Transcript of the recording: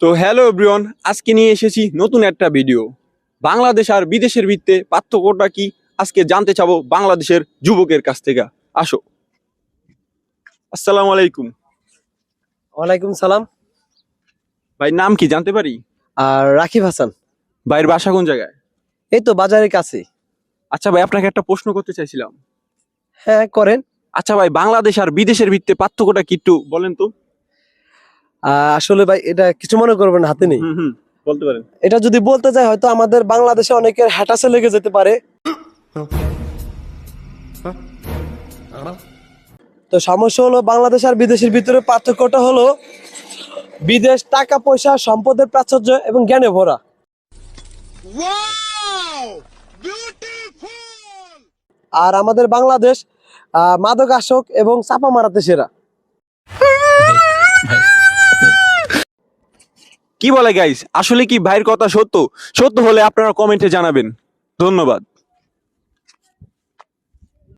তো hello everyone, আজকে নিয়ে এসেছি নতুন একটা ভিডিও। বাংলাদেশ আর বিদেশের ভিত্তে পার্থক্যটা কি আজকে জানতে চাবো বাংলাদেশের যুবকের কাছ থেকে। আসো। আসসালামু আলাইকুম। ওয়ালাইকুম সালাম। ভাই নাম কি জানতে পারি? আর রাকিব হাসান। ভাইয়ের বাসা কোন জায়গায়? এই তো বাজারের কাছে। আচ্ছা ভাই, আপনাকে একটা প্রশ্ন করতে চাইছিলাম। হ্যাঁ করেন। আচ্ছা ভাই, বাংলাদেশ আর বিদেশের ভিত্তে পার্থক্যটা কি একটু বলেন তো? আসলে ভাই এটা কিছু মনে করবেন হাতে নেই। হুম, বলতে পারেন। এটা যদি বলতে যাই হয়তো আমাদের বাংলাদেশে অনেকের হ্যাটাসে লেগে যেতে পারে। তো সমস্যা হলো বাংলাদেশ আর বিদেশের ভিতরে পার্থক্যটা হলো বিদেশ টাকা পয়সা সম্পদের প্রাচুর্য এবং জ্ঞানে ভরা। আর আমাদের বাংলাদেশ মাদকাসক্ত এবং চাপা মারাতে সেরা। কি বলে গাইস, আসলে কি ভাইয়ের কথা সত্য? সত্য হলে আপনারা কমেন্টে জানাবেন। ধন্যবাদ।